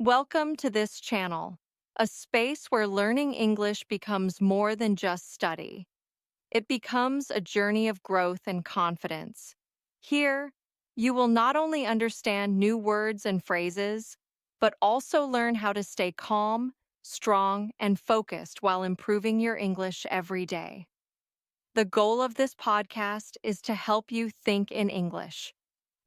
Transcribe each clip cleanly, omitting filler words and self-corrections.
Welcome to this channel, a space where learning English becomes more than just study. It becomes a journey of growth and confidence. Here, you will not only understand new words and phrases, but also learn how to stay calm, strong, and focused while improving your English every day. The goal of this podcast is to help you think in English,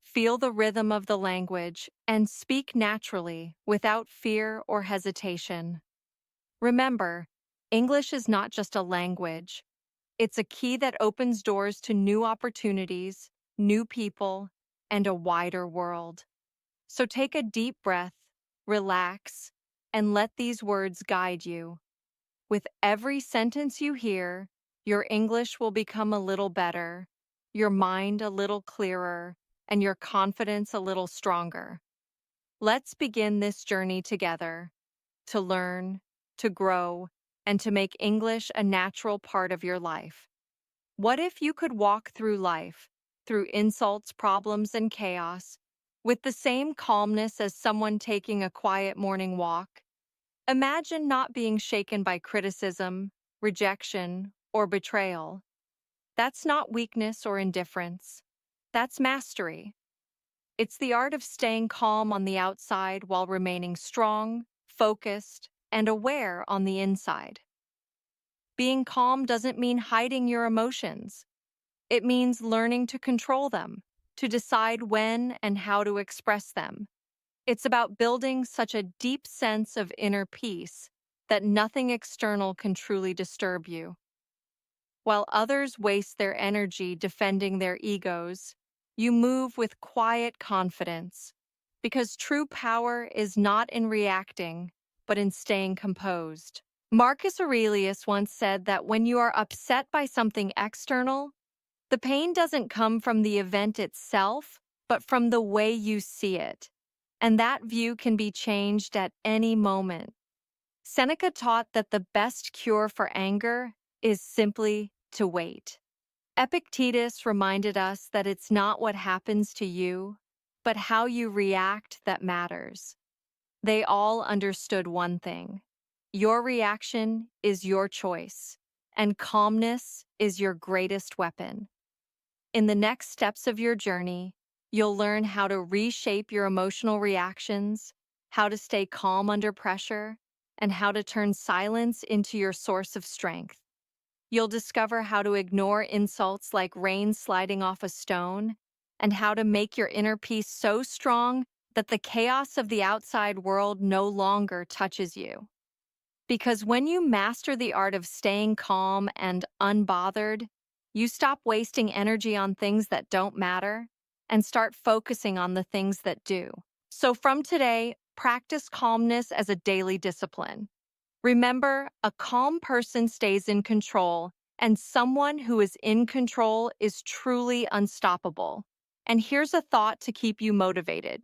feel the rhythm of the language, and speak naturally without fear or hesitation. Remember, English is not just a language. It's a key that opens doors to new opportunities, new people, and a wider world. So take a deep breath, relax, and let these words guide you. With every sentence you hear, your English will become a little better, your mind a little clearer, and your confidence a little stronger. Let's begin this journey together to learn, to grow, and to make English a natural part of your life. What if you could walk through life, through insults, problems, and chaos, with the same calmness as someone taking a quiet morning walk? Imagine not being shaken by criticism, rejection, or betrayal. That's not weakness or indifference. That's mastery. It's the art of staying calm on the outside while remaining strong, focused, and aware on the inside. Being calm doesn't mean hiding your emotions. It means learning to control them, to decide when and how to express them. It's about building such a deep sense of inner peace that nothing external can truly disturb you. While others waste their energy defending their egos, you move with quiet confidence, because true power is not in reacting, but in staying composed. Marcus Aurelius once said that when you are upset by something external, the pain doesn't come from the event itself, but from the way you see it. And that view can be changed at any moment. Seneca taught that the best cure for anger is simply to wait. Epictetus reminded us that it's not what happens to you, but how you react that matters. They all understood one thing. Your reaction is your choice, and calmness is your greatest weapon. In the next steps of your journey, you'll learn how to reshape your emotional reactions, how to stay calm under pressure, and how to turn silence into your source of strength. You'll discover how to ignore insults like rain sliding off a stone, and how to make your inner peace so strong that the chaos of the outside world no longer touches you. Because when you master the art of staying calm and unbothered, you stop wasting energy on things that don't matter and start focusing on the things that do. So from today, practice calmness as a daily discipline. Remember, a calm person stays in control, and someone who is in control is truly unstoppable. And here's a thought to keep you motivated.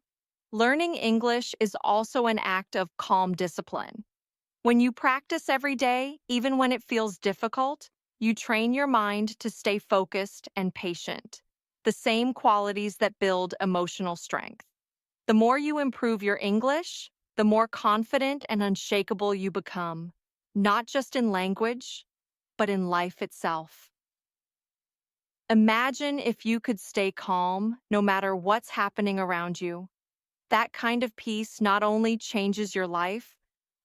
Learning English is also an act of calm discipline. When you practice every day, even when it feels difficult, you train your mind to stay focused and patient, the same qualities that build emotional strength. The more you improve your English, the more confident and unshakable you become, not just in language, but in life itself. Imagine if you could stay calm no matter what's happening around you. That kind of peace not only changes your life,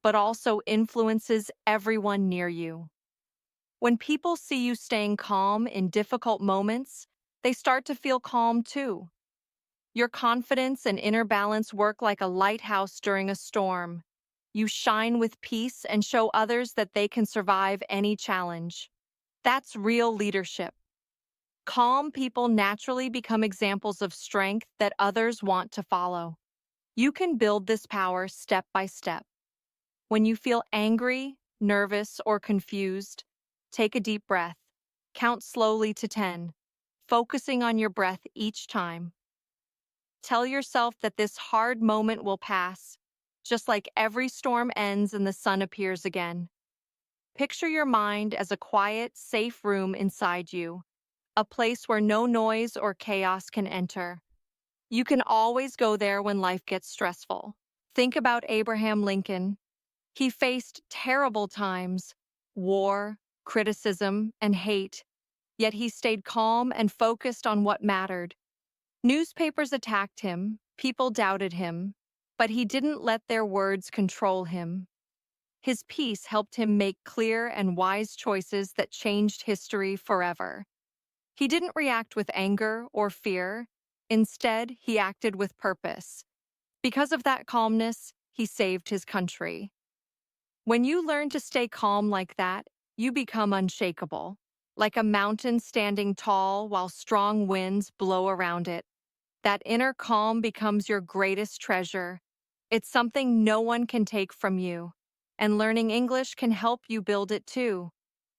but also influences everyone near you. When people see you staying calm in difficult moments, they start to feel calm too. Your confidence and inner balance work like a lighthouse during a storm. You shine with peace and show others that they can survive any challenge. That's real leadership. Calm people naturally become examples of strength that others want to follow. You can build this power step by step. When you feel angry, nervous, or confused, take a deep breath. Count slowly to 10, focusing on your breath each time. Tell yourself that this hard moment will pass, just like every storm ends and the sun appears again. Picture your mind as a quiet, safe room inside you, a place where no noise or chaos can enter. You can always go there when life gets stressful. Think about Abraham Lincoln. He faced terrible times, war, criticism, and hate, yet he stayed calm and focused on what mattered. Newspapers attacked him, people doubted him, but he didn't let their words control him. His peace helped him make clear and wise choices that changed history forever. He didn't react with anger or fear. Instead, he acted with purpose. Because of that calmness, he saved his country. When you learn to stay calm like that, you become unshakable, like a mountain standing tall while strong winds blow around it. That inner calm becomes your greatest treasure. It's something no one can take from you, and learning English can help you build it too.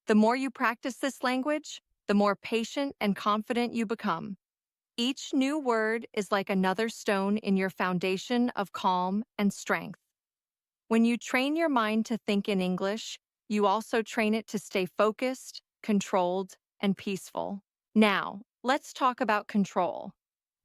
The more you practice this language, the more patient and confident you become. Each new word is like another stone in your foundation of calm and strength. When you train your mind to think in English, you also train it to stay focused, controlled, and peaceful. Now, let's talk about control.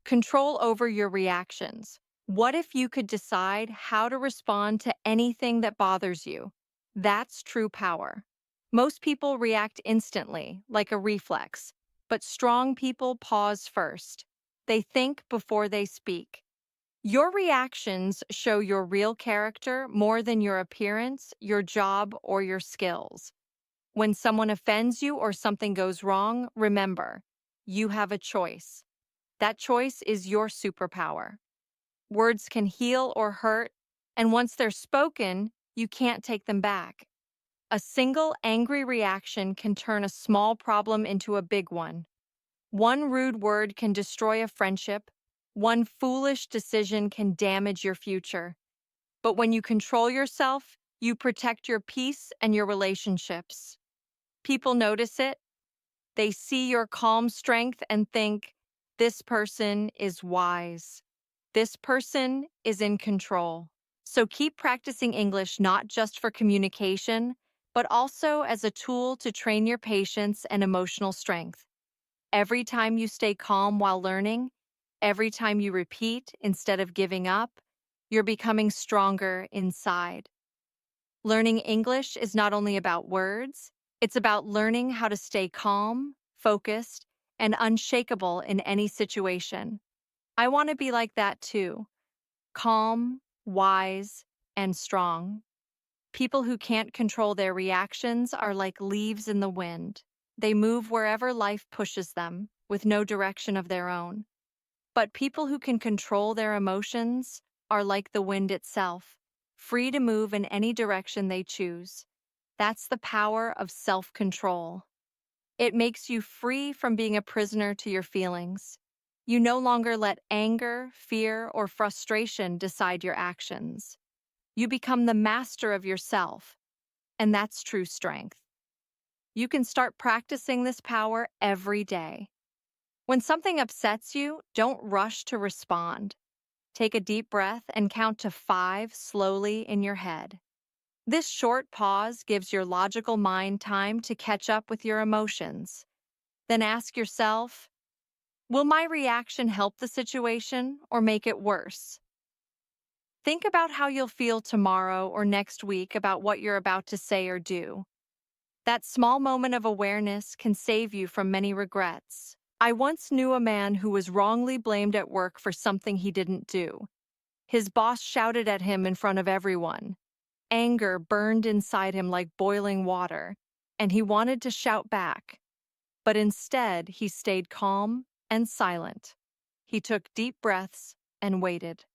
Control over your reactions. What if you could decide how to respond to anything that bothers you? That's true power. Most people react instantly, like a reflex, but strong people pause first. They think before they speak. Your reactions show your real character more than your appearance, your job, or your skills. When someone offends you or something goes wrong, remember, you have a choice. That choice is your superpower. Words can heal or hurt, and once they're spoken, you can't take them back. A single angry reaction can turn a small problem into a big one. One rude word can destroy a friendship. One foolish decision can damage your future. But when you control yourself, you protect your peace and your relationships. People notice it. They see your calm strength and think, this person is wise. This person is in control. So keep practicing English not just for communication, but also as a tool to train your patience and emotional strength. Every time you stay calm while learning, every time you repeat instead of giving up, you're becoming stronger inside. Learning English is not only about words, it's about learning how to stay calm, focused, and unshakable in any situation. I want to be like that too. Calm, wise, and strong. People who can't control their reactions are like leaves in the wind. They move wherever life pushes them, with no direction of their own. But people who can control their emotions are like the wind itself, free to move in any direction they choose. That's the power of self-control. It makes you free from being a prisoner to your feelings. You no longer let anger, fear, or frustration decide your actions. You become the master of yourself, and that's true strength. You can start practicing this power every day. When something upsets you, don't rush to respond. Take a deep breath and count to 5 slowly in your head. This short pause gives your logical mind time to catch up with your emotions. Then ask yourself, will my reaction help the situation or make it worse? Think about how you'll feel tomorrow or next week about what you're about to say or do. That small moment of awareness can save you from many regrets. I once knew a man who was wrongly blamed at work for something he didn't do. His boss shouted at him in front of everyone. Anger burned inside him like boiling water, and he wanted to shout back. But instead, he stayed calm and silent. He took deep breaths and waited.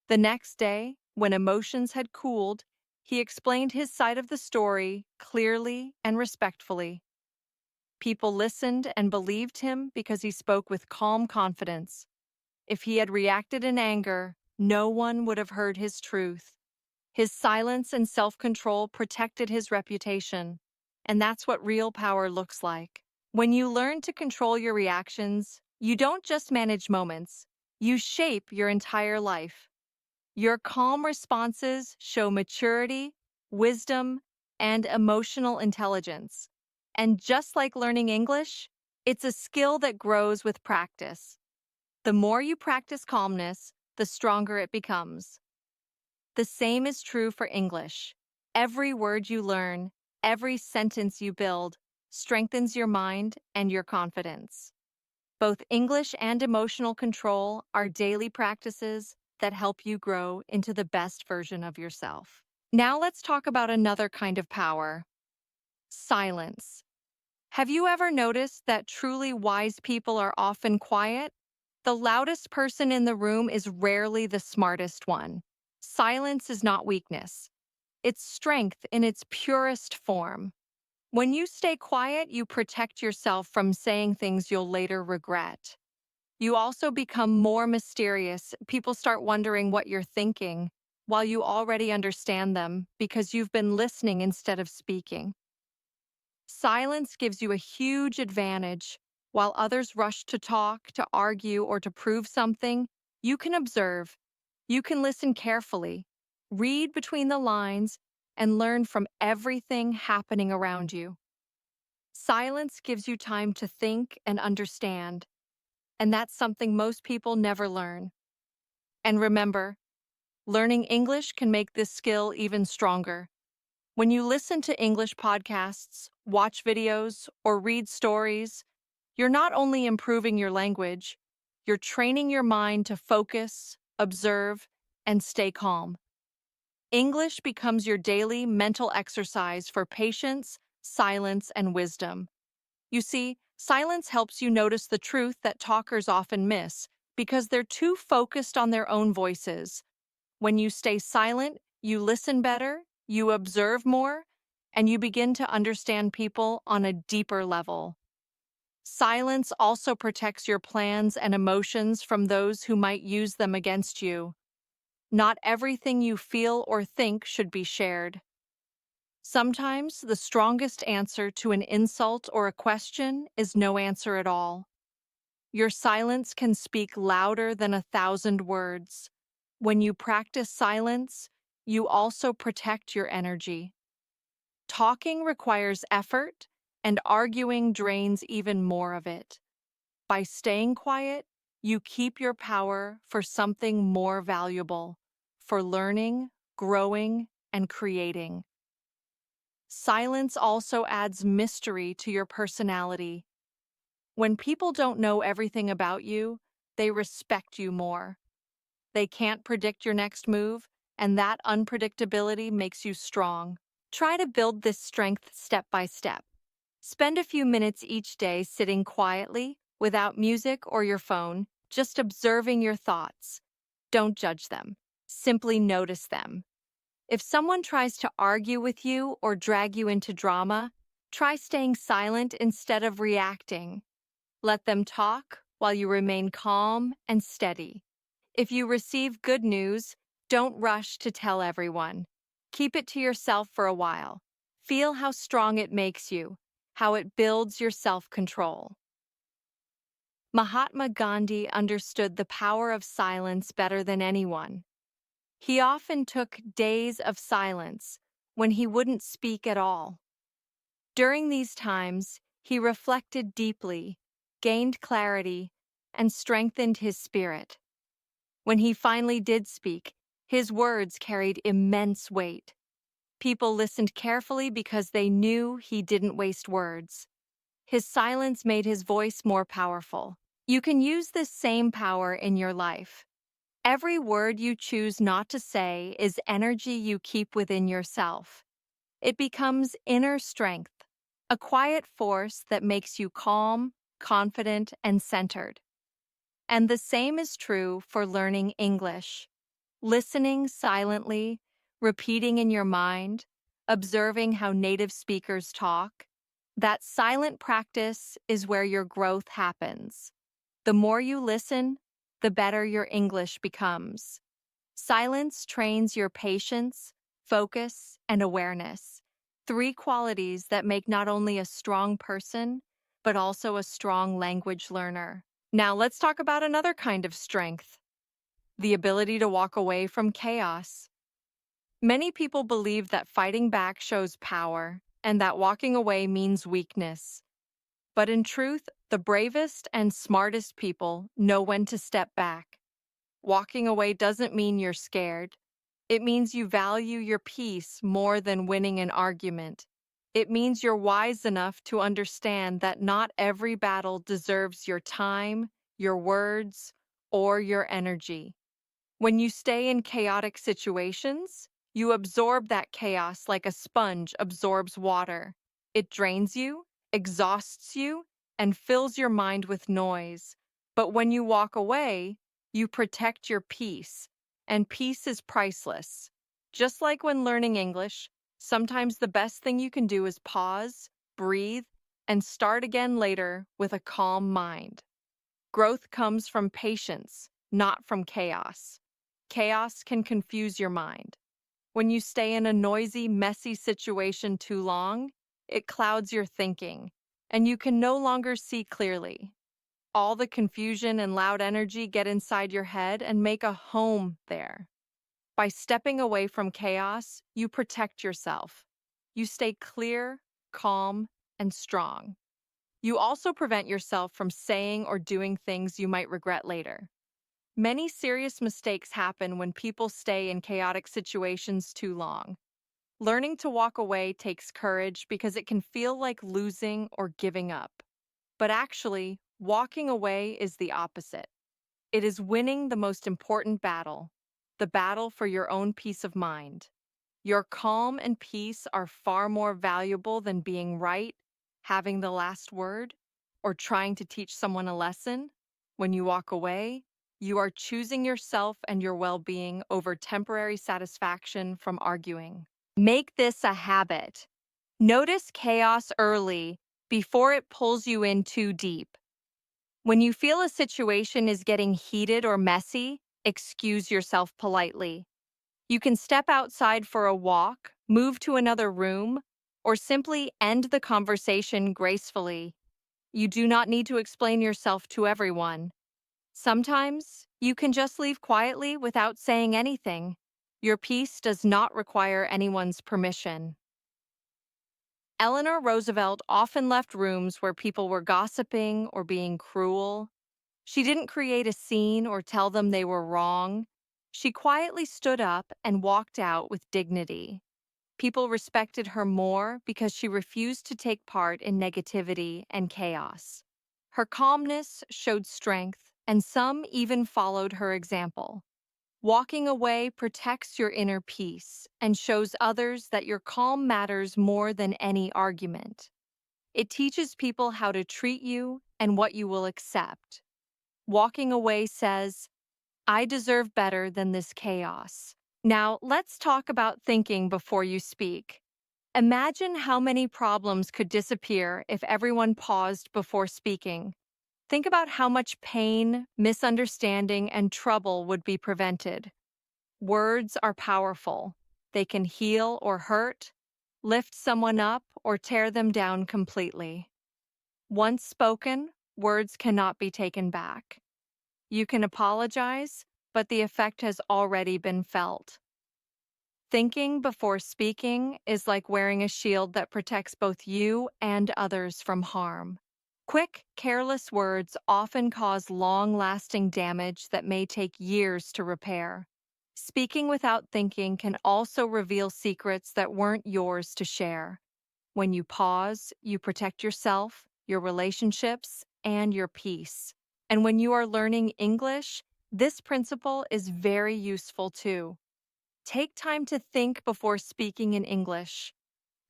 The next day, when emotions had cooled, he explained his side of the story clearly and respectfully. People listened and believed him because he spoke with calm confidence. If he had reacted in anger, no one would have heard his truth. His silence and self-control protected his reputation, and that's what real power looks like. When you learn to control your reactions, you don't just manage moments, you shape your entire life. Your calm responses show maturity, wisdom, and emotional intelligence. And just like learning English, it's a skill that grows with practice. The more you practice calmness, the stronger it becomes. The same is true for English. Every word you learn, every sentence you build, strengthens your mind and your confidence. Both English and emotional control are daily practices that help you grow into the best version of yourself. Now let's talk about another kind of power: silence. Have you ever noticed that truly wise people are often quiet? The loudest person in the room is rarely the smartest one. Silence is not weakness, it's strength in its purest form. When you stay quiet, you protect yourself from saying things you'll later regret. You also become more mysterious. People start wondering what you're thinking, while you already understand them because you've been listening instead of speaking. Silence gives you a huge advantage. While others rush to talk, to argue, or to prove something, you can observe. You can listen carefully, read between the lines, and learn from everything happening around you. Silence gives you time to think and understand, and that's something most people never learn. And remember, learning English can make this skill even stronger. When you listen to English podcasts, watch videos, or read stories, you're not only improving your language, you're training your mind to focus, observe, and stay calm. English becomes your daily mental exercise for patience, silence, and wisdom. You see, silence helps you notice the truth that talkers often miss because they're too focused on their own voices. When you stay silent, you listen better, you observe more, and you begin to understand people on a deeper level. Silence also protects your plans and emotions from those who might use them against you. Not everything you feel or think should be shared. Sometimes the strongest answer to an insult or a question is no answer at all. Your silence can speak louder than 1,000 words. When you practice silence, you also protect your energy. Talking requires effort, and arguing drains even more of it. By staying quiet, you keep your power for something more valuable, for learning, growing, and creating. Silence also adds mystery to your personality. When people don't know everything about you, they respect you more. They can't predict your next move, and that unpredictability makes you strong. Try to build this strength step by step. Spend a few minutes each day sitting quietly, without music or your phone, just observing your thoughts. Don't judge them. Simply notice them. If someone tries to argue with you or drag you into drama, try staying silent instead of reacting. Let them talk while you remain calm and steady. If you receive good news, don't rush to tell everyone. Keep it to yourself for a while. Feel how strong it makes you, how it builds your self-control. Mahatma Gandhi understood the power of silence better than anyone. He often took days of silence when he wouldn't speak at all. During these times, he reflected deeply, gained clarity, and strengthened his spirit. When he finally did speak, his words carried immense weight. People listened carefully because they knew he didn't waste words. His silence made his voice more powerful. You can use this same power in your life. Every word you choose not to say is energy you keep within yourself. It becomes inner strength, a quiet force that makes you calm, confident, and centered. And the same is true for learning English. Listening silently, repeating in your mind, observing how native speakers talk, that silent practice is where your growth happens. The more you listen, the better your English becomes. Silence trains your patience, focus, and awareness, three qualities that make not only a strong person, but also a strong language learner. Now let's talk about another kind of strength: the ability to walk away from chaos. Many people believe that fighting back shows power and that walking away means weakness. But in truth, the bravest and smartest people know when to step back. Walking away doesn't mean you're scared. It means you value your peace more than winning an argument. It means you're wise enough to understand that not every battle deserves your time, your words, or your energy. When you stay in chaotic situations, you absorb that chaos like a sponge absorbs water. It drains you, exhausts you, and fills your mind with noise. But when you walk away, you protect your peace, and peace is priceless. Just like when learning English, sometimes the best thing you can do is pause, breathe, and start again later with a calm mind. Growth comes from patience, not from chaos. Chaos can confuse your mind. When you stay in a noisy, messy situation too long, it clouds your thinking, and you can no longer see clearly. All the confusion and loud energy get inside your head and make a home there. By stepping away from chaos, you protect yourself. You stay clear, calm, and strong. You also prevent yourself from saying or doing things you might regret later. Many serious mistakes happen when people stay in chaotic situations too long. Learning to walk away takes courage because it can feel like losing or giving up. But actually, walking away is the opposite. It is winning the most important battle, the battle for your own peace of mind. Your calm and peace are far more valuable than being right, having the last word, or trying to teach someone a lesson. When you walk away, you are choosing yourself and your well being over temporary satisfaction from arguing. Make this a habit. Notice chaos early before it pulls you in too deep. When you feel a situation is getting heated or messy, excuse yourself politely. You can step outside for a walk, move to another room, or simply end the conversation gracefully. You do not need to explain yourself to everyone. Sometimes you can just leave quietly without saying anything. Your peace does not require anyone's permission. Eleanor Roosevelt often left rooms where people were gossiping or being cruel. She didn't create a scene or tell them they were wrong. She quietly stood up and walked out with dignity. People respected her more because she refused to take part in negativity and chaos. Her calmness showed strength, and some even followed her example. Walking away protects your inner peace and shows others that your calm matters more than any argument. It teaches people how to treat you and what you will accept. Walking away says, I deserve better than this chaos. Now, let's talk about thinking before you speak. Imagine how many problems could disappear if everyone paused before speaking. Think about how much pain, misunderstanding, and trouble would be prevented. Words are powerful. They can heal or hurt, lift someone up, or tear them down completely. Once spoken, words cannot be taken back. You can apologize, but the effect has already been felt. Thinking before speaking is like wearing a shield that protects both you and others from harm. Quick, careless words often cause long-lasting damage that may take years to repair. Speaking without thinking can also reveal secrets that weren't yours to share. When you pause, you protect yourself, your relationships, and your peace. And when you are learning English, this principle is very useful too. Take time to think before speaking in English.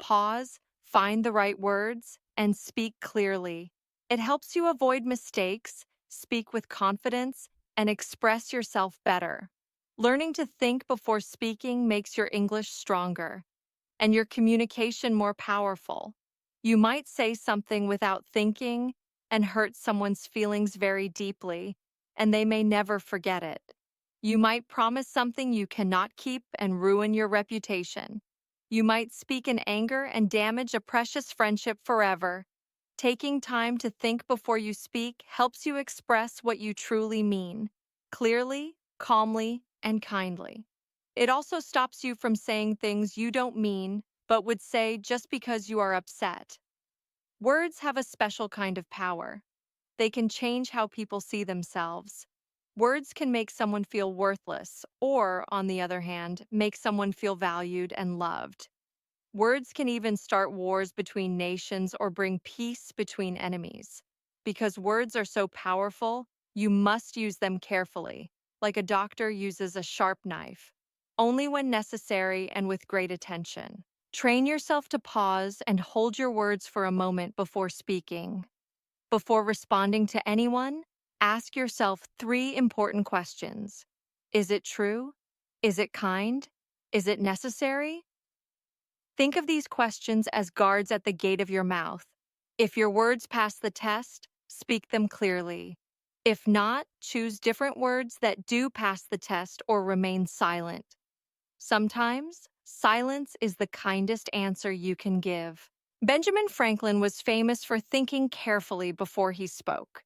Pause, find the right words, and speak clearly. It helps you avoid mistakes, speak with confidence, and express yourself better. Learning to think before speaking makes your English stronger and your communication more powerful. You might say something without thinking and hurt someone's feelings very deeply, and they may never forget it. You might promise something you cannot keep and ruin your reputation. You might speak in anger and damage a precious friendship forever. Taking time to think before you speak helps you express what you truly mean, clearly, calmly, and kindly. It also stops you from saying things you don't mean, but would say just because you are upset. Words have a special kind of power. They can change how people see themselves. Words can make someone feel worthless or, on the other hand, make someone feel valued and loved. Words can even start wars between nations or bring peace between enemies. Because words are so powerful, you must use them carefully, like a doctor uses a sharp knife, only when necessary and with great attention. Train yourself to pause and hold your words for a moment before speaking. Before responding to anyone, ask yourself three important questions. Is it true? Is it kind? Is it necessary? Think of these questions as guards at the gate of your mouth. If your words pass the test, speak them clearly. If not, choose different words that do pass the test or remain silent. Sometimes, silence is the kindest answer you can give. Benjamin Franklin was famous for thinking carefully before he spoke.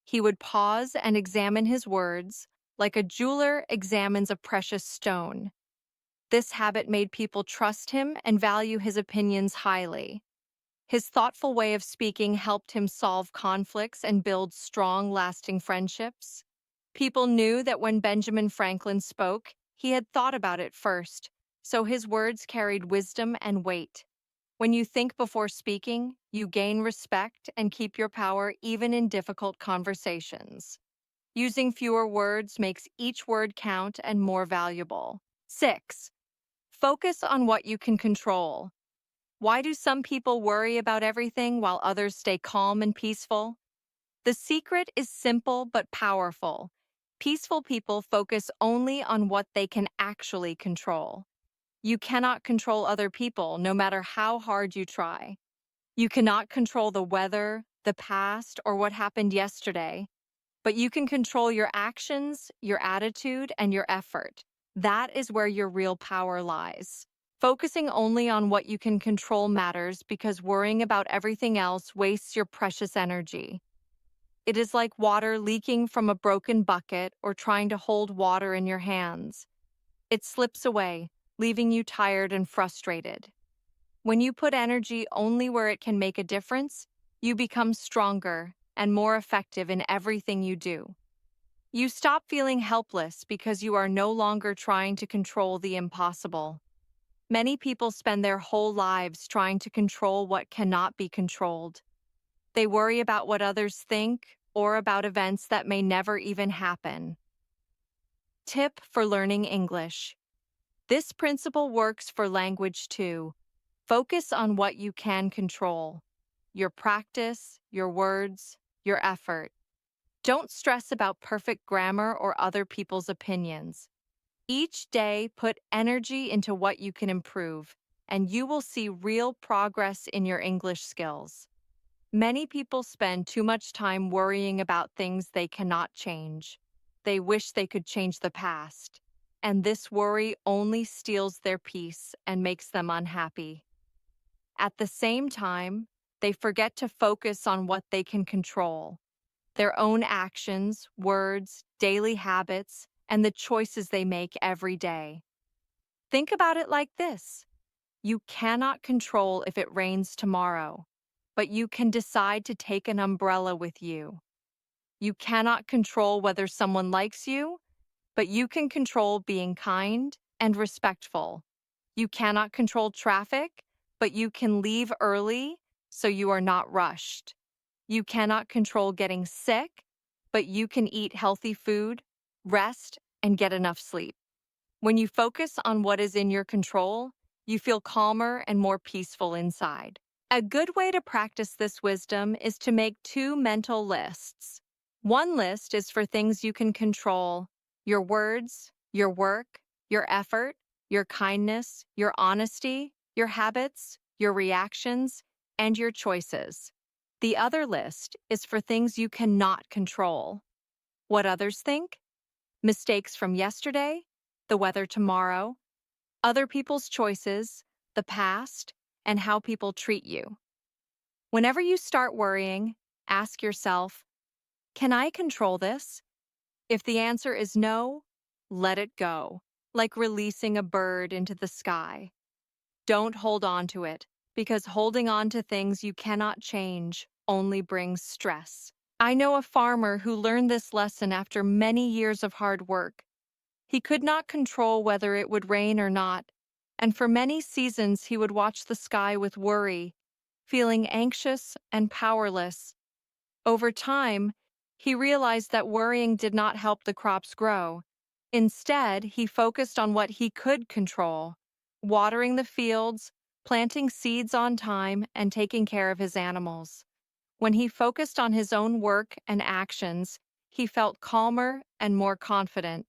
He would pause and examine his words, like a jeweler examines a precious stone. This habit made people trust him and value his opinions highly. His thoughtful way of speaking helped him solve conflicts and build strong, lasting friendships. People knew that when Benjamin Franklin spoke, he had thought about it first, so his words carried wisdom and weight. When you think before speaking, you gain respect and keep your power even in difficult conversations. Using fewer words makes each word count and more valuable. 6. Focus on what you can control. Why do some people worry about everything while others stay calm and peaceful? The secret is simple but powerful. Peaceful people focus only on what they can actually control. You cannot control other people, no matter how hard you try. You cannot control the weather, the past, or what happened yesterday, but you can control your actions, your attitude, and your effort. That is where your real power lies. Focusing only on what you can control matters because worrying about everything else wastes your precious energy. It is like water leaking from a broken bucket or trying to hold water in your hands. It slips away, leaving you tired and frustrated. When you put energy only where it can make a difference, you become stronger and more effective in everything you do. You stop feeling helpless because you are no longer trying to control the impossible. Many people spend their whole lives trying to control what cannot be controlled. They worry about what others think or about events that may never even happen. Tip for learning English. This principle works for language too. Focus on what you can control: your practice, your words, your effort. Don't stress about perfect grammar or other people's opinions. Each day, put energy into what you can improve, and you will see real progress in your English skills. Many people spend too much time worrying about things they cannot change. They wish they could change the past, and this worry only steals their peace and makes them unhappy. At the same time, they forget to focus on what they can control: their own actions, words, daily habits, and the choices they make every day. Think about it like this: you cannot control if it rains tomorrow, but you can decide to take an umbrella with you. You cannot control whether someone likes you, but you can control being kind and respectful. You cannot control traffic, but you can leave early so you are not rushed. You cannot control getting sick, but you can eat healthy food, rest, and get enough sleep. When you focus on what is in your control, you feel calmer and more peaceful inside. A good way to practice this wisdom is to make two mental lists. One list is for things you can control: your words, your work, your effort, your kindness, your honesty, your habits, your reactions, and your choices. The other list is for things you cannot control: what others think, mistakes from yesterday, the weather tomorrow, other people's choices, the past, and how people treat you. Whenever you start worrying, ask yourself, can I control this? If the answer is no, let it go, like releasing a bird into the sky. Don't hold on to it, because holding on to things you cannot change only brings stress. I know a farmer who learned this lesson after many years of hard work. He could not control whether it would rain or not, and for many seasons he would watch the sky with worry, feeling anxious and powerless. Over time, he realized that worrying did not help the crops grow. Instead, he focused on what he could control, watering the fields, planting seeds on time, and taking care of his animals. When he focused on his own work and actions, he felt calmer and more confident,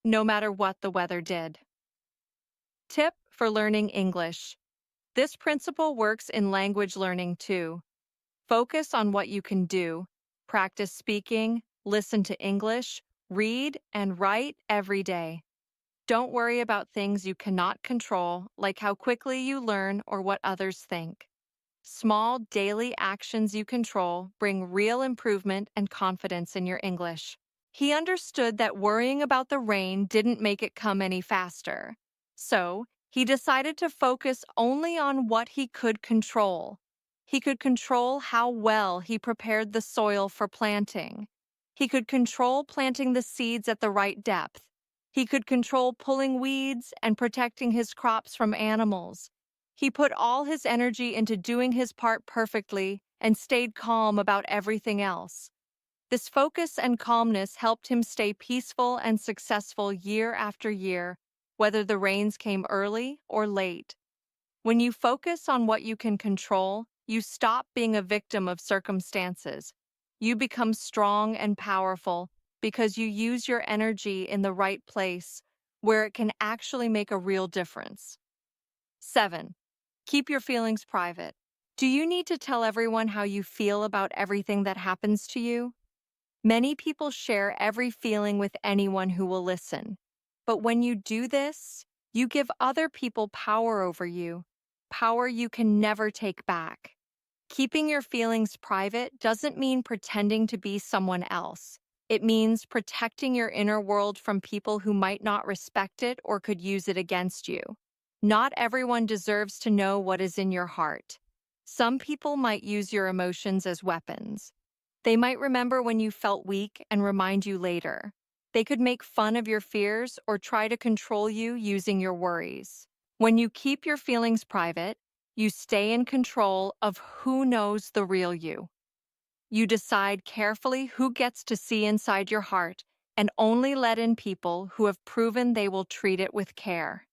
no matter what the weather did. Tip for learning English. This principle works in language learning too. Focus on what you can do. Practice speaking, listen to English, read, and write every day. Don't worry about things you cannot control, like how quickly you learn or what others think. Small daily actions you control bring real improvement and confidence in your English. He understood that worrying about the rain didn't make it come any faster. So, he decided to focus only on what he could control. He could control how well he prepared the soil for planting. He could control planting the seeds at the right depth. He could control pulling weeds and protecting his crops from animals. He put all his energy into doing his part perfectly and stayed calm about everything else. This focus and calmness helped him stay peaceful and successful year after year, whether the rains came early or late. When you focus on what you can control, you stop being a victim of circumstances. You become strong and powerful because you use your energy in the right place, where it can actually make a real difference. 7. Keep your feelings private. Do you need to tell everyone how you feel about everything that happens to you? Many people share every feeling with anyone who will listen. But when you do this, you give other people power over you, power you can never take back. Keeping your feelings private doesn't mean pretending to be someone else. It means protecting your inner world from people who might not respect it or could use it against you. Not everyone deserves to know what is in your heart. Some people might use your emotions as weapons. They might remember when you felt weak and remind you later. They could make fun of your fears or try to control you using your worries. When you keep your feelings private, you stay in control of who knows the real you. You decide carefully who gets to see inside your heart and only let in people who have proven they will treat it with care.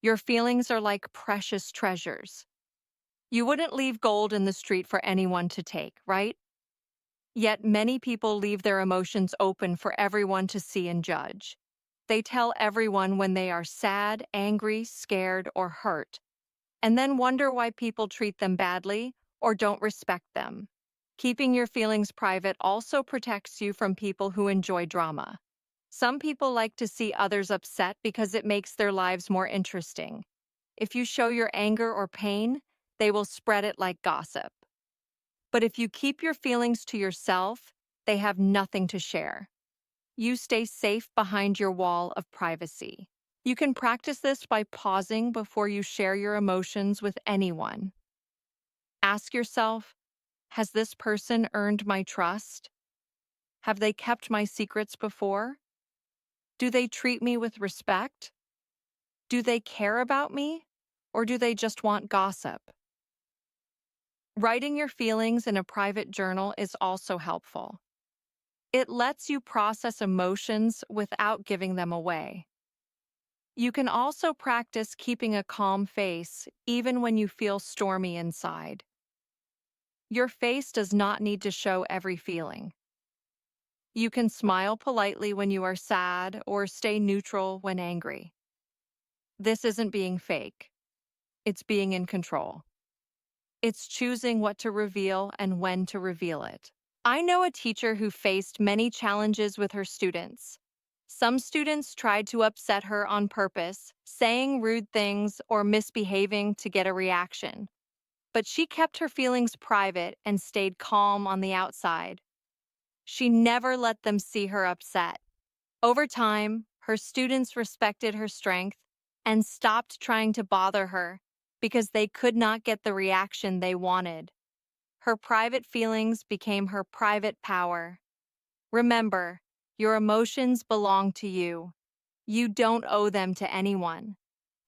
Your feelings are like precious treasures. You wouldn't leave gold in the street for anyone to take, right? Yet many people leave their emotions open for everyone to see and judge. They tell everyone when they are sad, angry, scared, or hurt, and then wonder why people treat them badly or don't respect them. Keeping your feelings private also protects you from people who enjoy drama. Some people like to see others upset because it makes their lives more interesting. If you show your anger or pain, they will spread it like gossip. But if you keep your feelings to yourself, they have nothing to share. You stay safe behind your wall of privacy. You can practice this by pausing before you share your emotions with anyone. Ask yourself, has this person earned my trust? Have they kept my secrets before? Do they treat me with respect? Do they care about me? Or do they just want gossip? Writing your feelings in a private journal is also helpful. It lets you process emotions without giving them away. You can also practice keeping a calm face even when you feel stormy inside. Your face does not need to show every feeling. You can smile politely when you are sad or stay neutral when angry. This isn't being fake. It's being in control. It's choosing what to reveal and when to reveal it. I know a teacher who faced many challenges with her students. Some students tried to upset her on purpose, saying rude things or misbehaving to get a reaction. But she kept her feelings private and stayed calm on the outside. She never let them see her upset. Over time, her students respected her strength and stopped trying to bother her because they could not get the reaction they wanted. Her private feelings became her private power. Remember, your emotions belong to you. You don't owe them to anyone.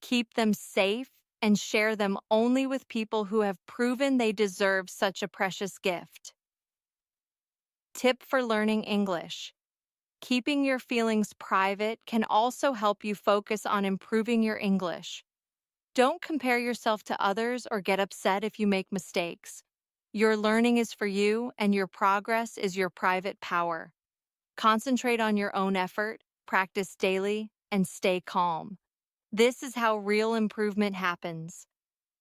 Keep them safe and share them only with people who have proven they deserve such a precious gift. Tip for learning English. Keeping your feelings private can also help you focus on improving your English. Don't compare yourself to others or get upset if you make mistakes. Your learning is for you, and your progress is your private power. Concentrate on your own effort, practice daily, and stay calm. This is how real improvement happens.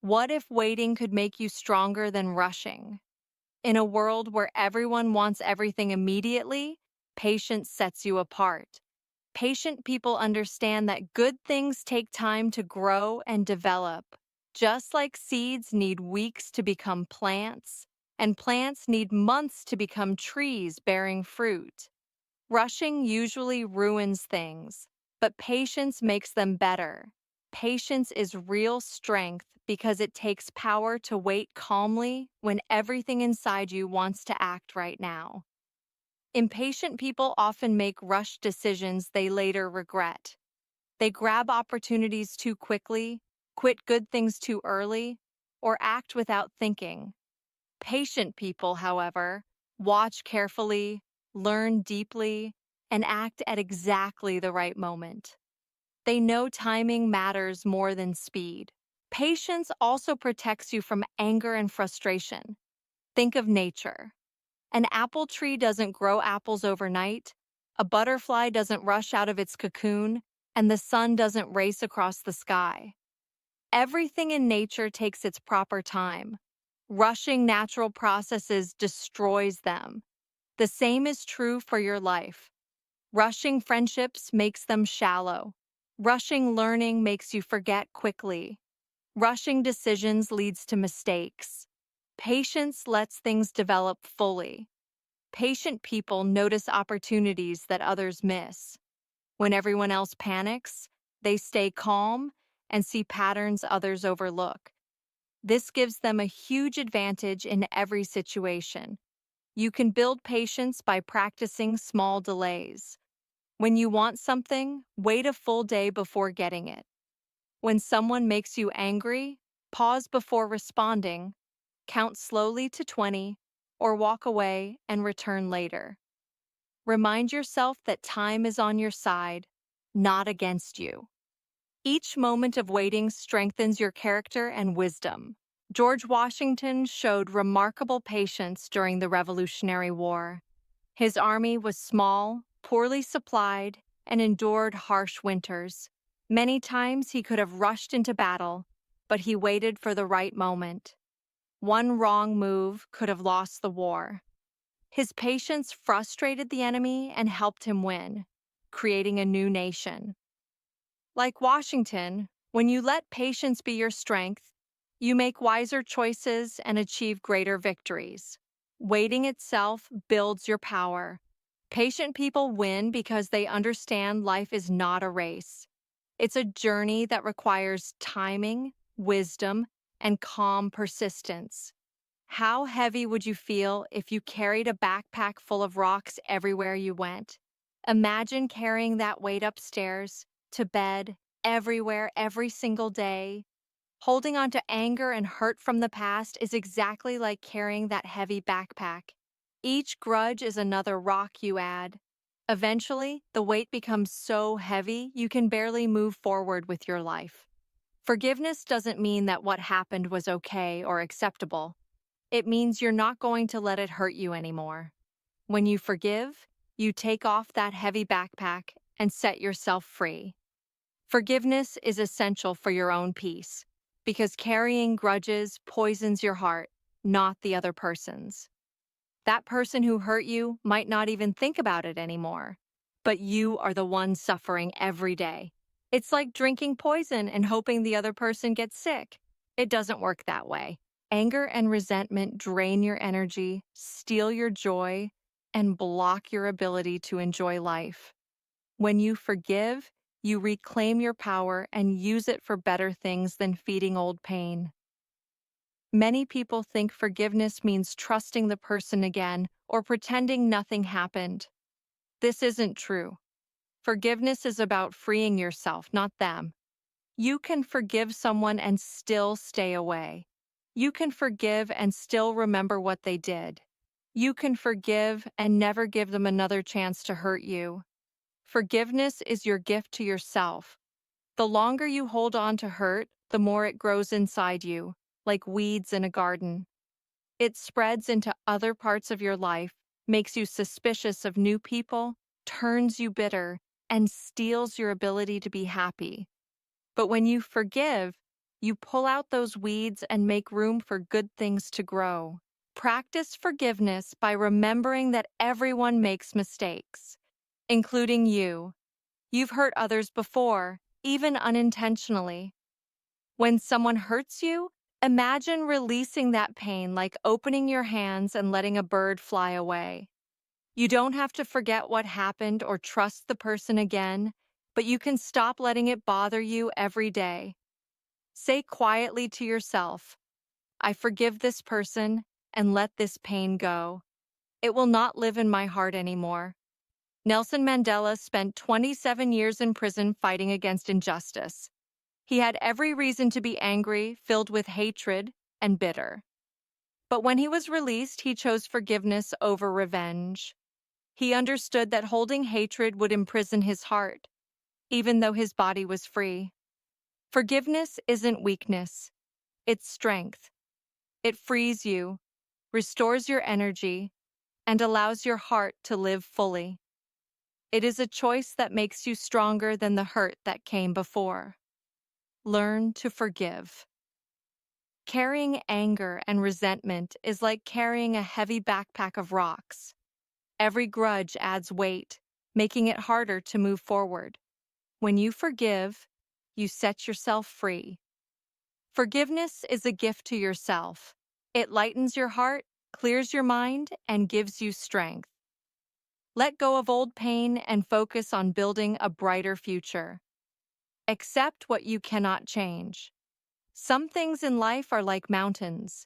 What if waiting could make you stronger than rushing? In a world where everyone wants everything immediately, patience sets you apart. Patient people understand that good things take time to grow and develop. Just like seeds need weeks to become plants, and plants need months to become trees bearing fruit. Rushing usually ruins things, but patience makes them better. Patience is real strength because it takes power to wait calmly when everything inside you wants to act right now. Impatient people often make rushed decisions they later regret. They grab opportunities too quickly, quit good things too early, or act without thinking. Patient people, however, watch carefully, learn deeply, and act at exactly the right moment. They know timing matters more than speed. Patience also protects you from anger and frustration. Think of nature. An apple tree doesn't grow apples overnight, a butterfly doesn't rush out of its cocoon, and the sun doesn't race across the sky. Everything in nature takes its proper time. Rushing natural processes destroys them. The same is true for your life. Rushing friendships makes them shallow. Rushing learning makes you forget quickly. Rushing decisions leads to mistakes. Patience lets things develop fully. Patient people notice opportunities that others miss. When everyone else panics, they stay calm and see patterns others overlook. This gives them a huge advantage in every situation. You can build patience by practicing small delays. When you want something, wait a full day before getting it. When someone makes you angry, pause before responding, count slowly to 20, or walk away and return later. Remind yourself that time is on your side, not against you. Each moment of waiting strengthens your character and wisdom. George Washington showed remarkable patience during the Revolutionary War. His army was small, poorly supplied, and endured harsh winters. Many times he could have rushed into battle, but he waited for the right moment. One wrong move could have lost the war. His patience frustrated the enemy and helped him win, creating a new nation. Like Washington, when you let patience be your strength, you make wiser choices and achieve greater victories. Waiting itself builds your power. Patient people win because they understand life is not a race. It's a journey that requires timing, wisdom, and calm persistence. How heavy would you feel if you carried a backpack full of rocks everywhere you went? Imagine carrying that weight upstairs, to bed, everywhere, every single day. Holding on to anger and hurt from the past is exactly like carrying that heavy backpack. Each grudge is another rock you add. Eventually, the weight becomes so heavy you can barely move forward with your life. Forgiveness doesn't mean that what happened was okay or acceptable. It means you're not going to let it hurt you anymore. When you forgive, you take off that heavy backpack and set yourself free. Forgiveness is essential for your own peace, because carrying grudges poisons your heart, not the other person's. That person who hurt you might not even think about it anymore, but you are the one suffering every day. It's like drinking poison and hoping the other person gets sick. It doesn't work that way. Anger and resentment drain your energy, steal your joy, and block your ability to enjoy life. When you forgive, you reclaim your power and use it for better things than feeding old pain. Many people think forgiveness means trusting the person again or pretending nothing happened. This isn't true. Forgiveness is about freeing yourself, not them. You can forgive someone and still stay away. You can forgive and still remember what they did. You can forgive and never give them another chance to hurt you. Forgiveness is your gift to yourself. The longer you hold on to hurt, the more it grows inside you, like weeds in a garden. It spreads into other parts of your life, makes you suspicious of new people, turns you bitter, and steals your ability to be happy. But when you forgive, you pull out those weeds and make room for good things to grow. Practice forgiveness by remembering that everyone makes mistakes, including you. You've hurt others before, even unintentionally. When someone hurts you, imagine releasing that pain like opening your hands and letting a bird fly away. You don't have to forget what happened or trust the person again, but you can stop letting it bother you every day. Say quietly to yourself, I forgive this person and let this pain go. It will not live in my heart anymore. Nelson Mandela spent 27 years in prison fighting against injustice. He had every reason to be angry, filled with hatred, and bitter. But when he was released, he chose forgiveness over revenge. He understood that holding hatred would imprison his heart, even though his body was free. Forgiveness isn't weakness, it's strength. It frees you, restores your energy, and allows your heart to live fully. It is a choice that makes you stronger than the hurt that came before. Learn to forgive. Carrying anger and resentment is like carrying a heavy backpack of rocks. Every grudge adds weight, making it harder to move forward. When you forgive, you set yourself free. Forgiveness is a gift to yourself. It lightens your heart, clears your mind, and gives you strength. Let go of old pain and focus on building a brighter future. Accept what you cannot change. Some things in life are like mountains.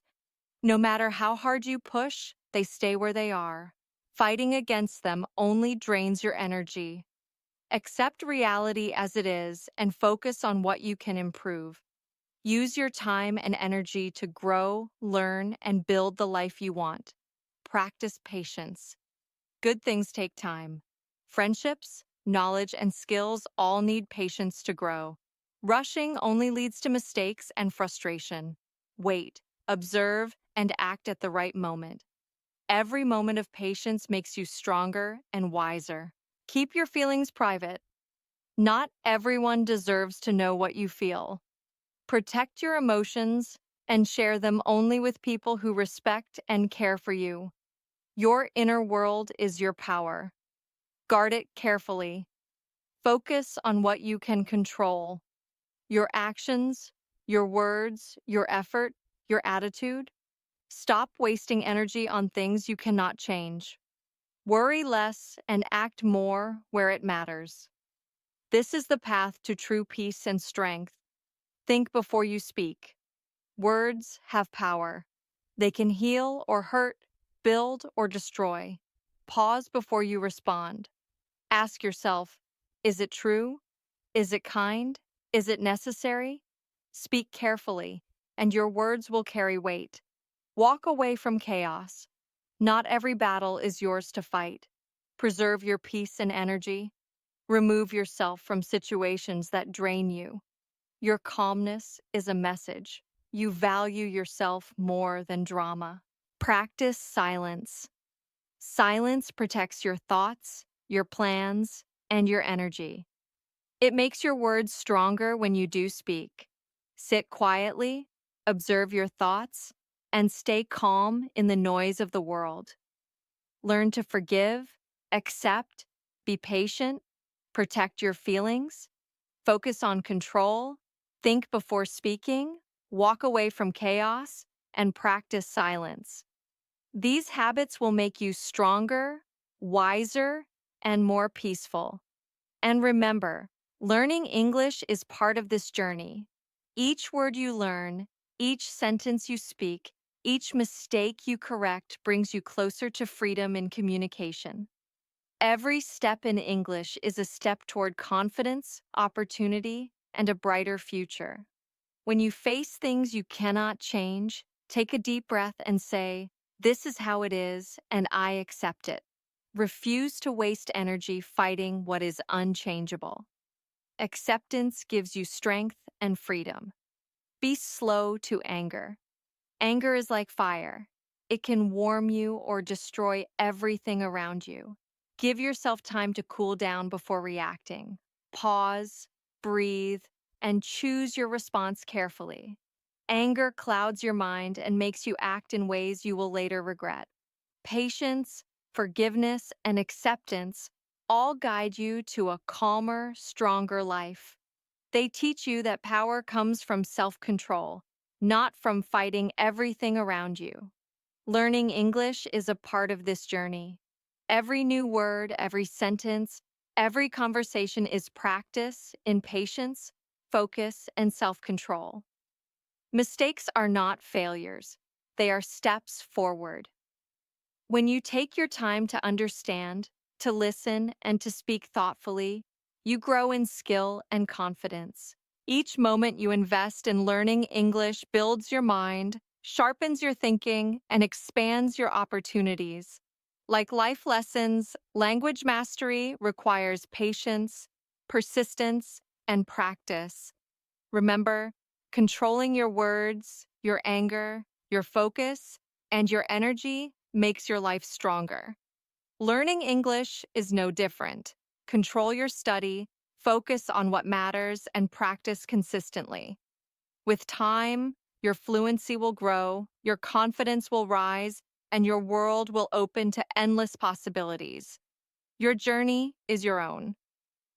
No matter how hard you push, they stay where they are. Fighting against them only drains your energy. Accept reality as it is and focus on what you can improve. Use your time and energy to grow, learn, and build the life you want. Practice patience. Good things take time. Friendships, knowledge, and skills all need patience to grow. Rushing only leads to mistakes and frustration. Wait, observe, and act at the right moment. Every moment of patience makes you stronger and wiser. Keep your feelings private. Not everyone deserves to know what you feel. Protect your emotions and share them only with people who respect and care for you. Your inner world is your power. Guard it carefully. Focus on what you can control. Your actions, your words, your effort, your attitude. Stop wasting energy on things you cannot change. Worry less and act more where it matters. This is the path to true peace and strength. Think before you speak. Words have power. They can heal or hurt, build or destroy. Pause before you respond. Ask yourself, is it true? Is it kind? Is it necessary? Speak carefully, and your words will carry weight. Walk away from chaos. Not every battle is yours to fight. Preserve your peace and energy. Remove yourself from situations that drain you. Your calmness is a message. You value yourself more than drama. Practice silence. Silence protects your thoughts, your plans, and your energy. It makes your words stronger when you do speak. Sit quietly, observe your thoughts, and stay calm in the noise of the world. Learn to forgive, accept, be patient, protect your feelings, focus on control, think before speaking, walk away from chaos, and practice silence. These habits will make you stronger, wiser, and more peaceful. And remember, learning English is part of this journey. Each word you learn, Each sentence you speak, each mistake you correct brings you closer to freedom in communication. Every step in English is a step toward confidence, opportunity, and a brighter future. When you face things you cannot change, take a deep breath and say, "This is how it is, and I accept it." Refuse to waste energy fighting what is unchangeable. Acceptance gives you strength and freedom. Be slow to anger. Anger is like fire. It can warm you or destroy everything around you. Give yourself time to cool down before reacting. Pause, breathe, and choose your response carefully. Anger clouds your mind and makes you act in ways you will later regret. Patience, forgiveness, and acceptance all guide you to a calmer, stronger life. They teach you that power comes from self-control, not from fighting everything around you. Learning English is a part of this journey. Every new word, every sentence, every conversation is practice in patience, focus, and self-control. Mistakes are not failures. They are steps forward. When you take your time to understand, to listen, and to speak thoughtfully, you grow in skill and confidence. Each moment you invest in learning English builds your mind, sharpens your thinking, and expands your opportunities. Like life lessons, language mastery requires patience, persistence, and practice. Remember, controlling your words, your anger, your focus, and your energy makes your life stronger. Learning English is no different. Control your study, focus on what matters, and practice consistently. With time, your fluency will grow, your confidence will rise, and your world will open to endless possibilities. Your journey is your own.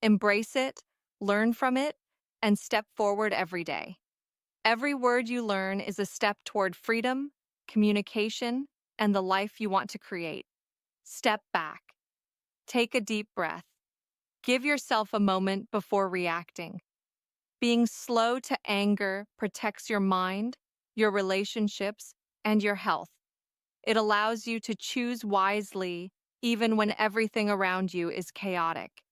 Embrace it, learn from it, and step forward every day. Every word you learn is a step toward freedom, communication, and the life you want to create. Step back. Take a deep breath. Give yourself a moment before reacting. Being slow to anger protects your mind, your relationships, and your health. It allows you to choose wisely even when everything around you is chaotic.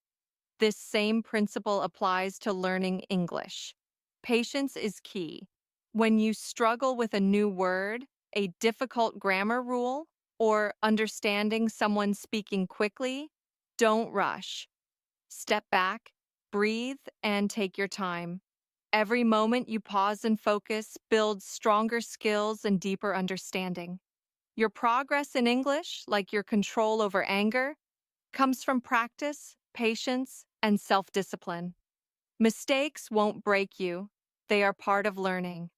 This same principle applies to learning English. Patience is key. When you struggle with a new word, a difficult grammar rule, or understanding someone speaking quickly, don't rush. Step back, breathe, and take your time. Every moment you pause and focus builds stronger skills and deeper understanding. Your progress in English, like your control over anger, comes from practice, patience, and self-discipline. Mistakes won't break you. They are part of learning.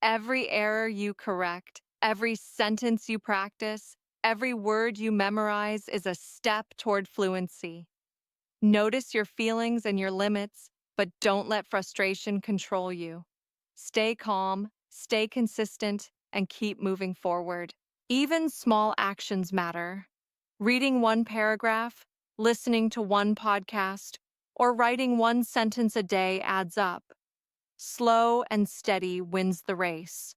Every error you correct, every sentence you practice, every word you memorize is a step toward fluency. Notice your feelings and your limits, but don't let frustration control you. Stay calm, stay consistent, and keep moving forward. Even small actions matter. Reading one paragraph, listening to one podcast, or writing one sentence a day adds up. Slow and steady wins the race.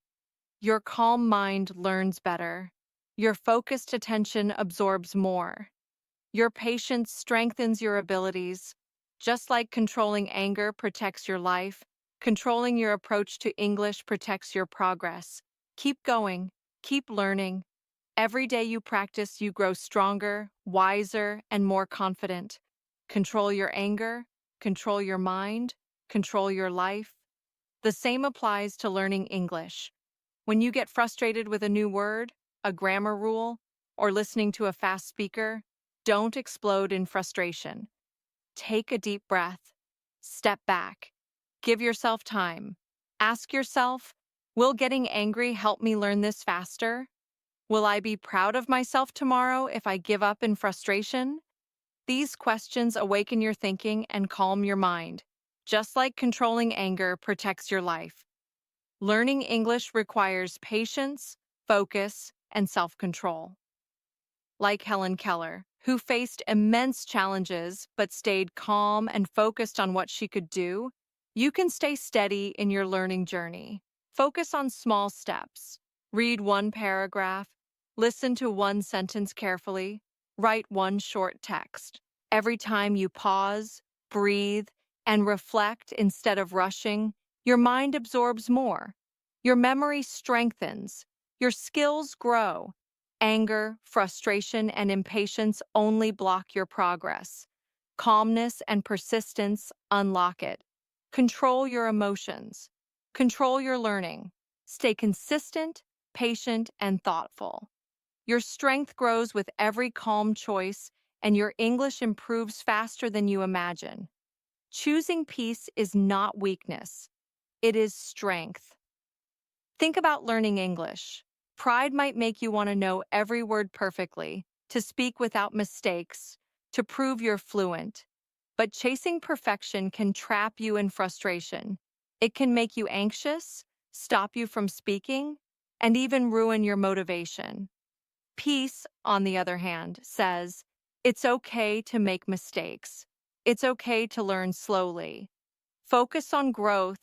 Your calm mind learns better. Your focused attention absorbs more. Your patience strengthens your abilities. Just like controlling anger protects your life, controlling your approach to English protects your progress. Keep going, keep learning. Every day you practice, you grow stronger, wiser, and more confident. Control your anger, control your mind, control your life. The same applies to learning English. When you get frustrated with a new word, a grammar rule, or listening to a fast speaker, don't explode in frustration. Take a deep breath. Step back. Give yourself time. Ask yourself, will getting angry help me learn this faster? Will I be proud of myself tomorrow if I give up in frustration? These questions awaken your thinking and calm your mind, just like controlling anger protects your life. Learning English requires patience, focus, and self-control. Like Helen Keller, who faced immense challenges but stayed calm and focused on what she could do, you can stay steady in your learning journey. Focus on small steps. Read one paragraph, listen to one sentence carefully, write one short text. Every time you pause, breathe, and reflect instead of rushing, your mind absorbs more. Your memory strengthens. Your skills grow. Anger, frustration, and impatience only block your progress. Calmness and persistence unlock it. Control your emotions. Control your learning. Stay consistent, patient, and thoughtful. Your strength grows with every calm choice, and your English improves faster than you imagine. Choosing peace is not weakness, it is strength. Think about learning English. Pride might make you want to know every word perfectly, to speak without mistakes, to prove you're fluent. But chasing perfection can trap you in frustration. It can make you anxious, stop you from speaking, and even ruin your motivation. Peace, on the other hand, says, it's okay to make mistakes. It's okay to learn slowly. Focus on growth,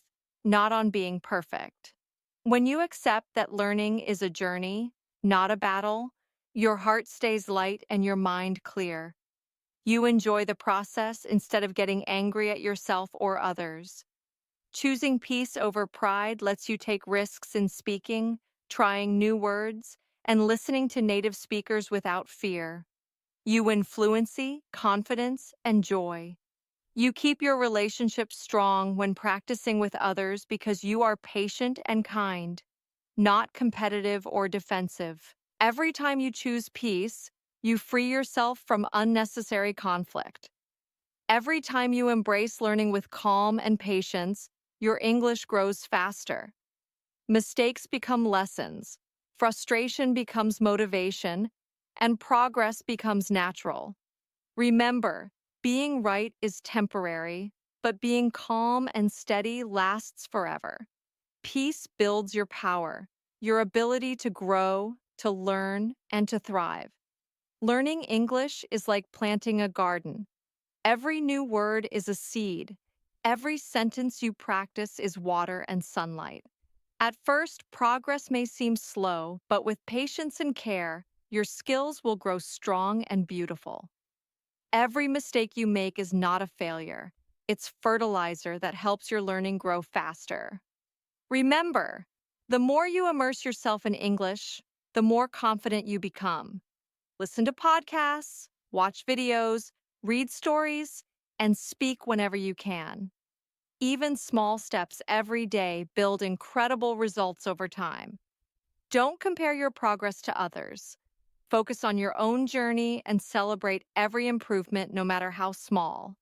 not on being perfect. When you accept that learning is a journey, not a battle, your heart stays light and your mind clear. You enjoy the process instead of getting angry at yourself or others. Choosing peace over pride lets you take risks in speaking, trying new words, and listening to native speakers without fear. You win fluency, confidence, and joy. You keep your relationships strong when practicing with others because you are patient and kind, not competitive or defensive. Every time you choose peace, you free yourself from unnecessary conflict. Every time you embrace learning with calm and patience, your English grows faster. Mistakes become lessons, frustration becomes motivation, and progress becomes natural. Remember, being right is temporary, but being calm and steady lasts forever. Peace builds your power, your ability to grow, to learn, and to thrive. Learning English is like planting a garden. Every new word is a seed. Every sentence you practice is water and sunlight. At first, progress may seem slow, but with patience and care, your skills will grow strong and beautiful. Every mistake you make is not a failure. It's fertilizer that helps your learning grow faster. Remember, the more you immerse yourself in English, the more confident you become. Listen to podcasts, watch videos, read stories, and speak whenever you can. Even small steps every day build incredible results over time. Don't compare your progress to others. Focus on your own journey and celebrate every improvement, no matter how small.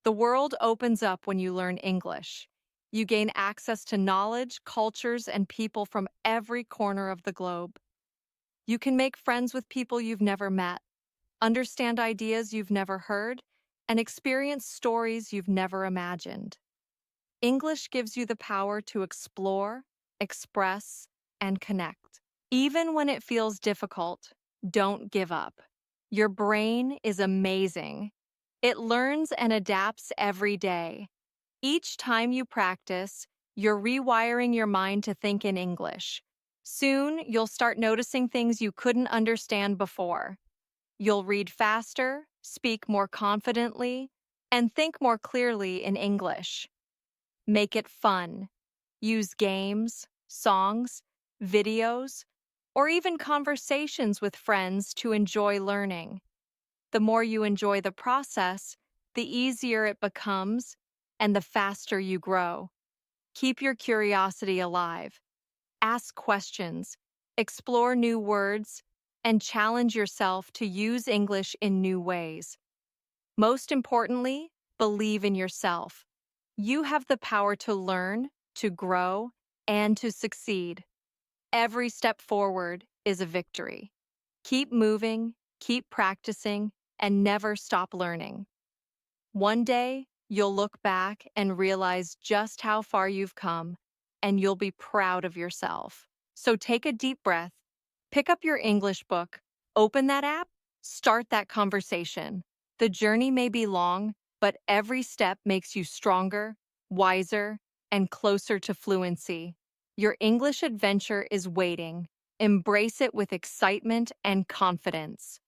The world opens up when you learn English. You gain access to knowledge, cultures, and people from every corner of the globe. You can make friends with people you've never met, understand ideas you've never heard, and experience stories you've never imagined. English gives you the power to explore, express, and connect. Even when it feels difficult, don't give up. Your brain is amazing. It learns and adapts every day. Each time you practice, you're rewiring your mind to think in English. Soon, you'll start noticing things you couldn't understand before. You'll read faster, speak more confidently, and think more clearly in English. Make it fun. Use games, songs, videos, or even conversations with friends to enjoy learning. The more you enjoy the process, the easier it becomes and the faster you grow. Keep your curiosity alive. Ask questions, explore new words, and challenge yourself to use English in new ways. Most importantly, believe in yourself. You have the power to learn, to grow, and to succeed. Every step forward is a victory. Keep moving, keep practicing, and never stop learning. One day, you'll look back and realize just how far you've come, and you'll be proud of yourself. So take a deep breath, pick up your English book, open that app, start that conversation. The journey may be long, but every step makes you stronger, wiser, and closer to fluency. Your English adventure is waiting. Embrace it with excitement and confidence.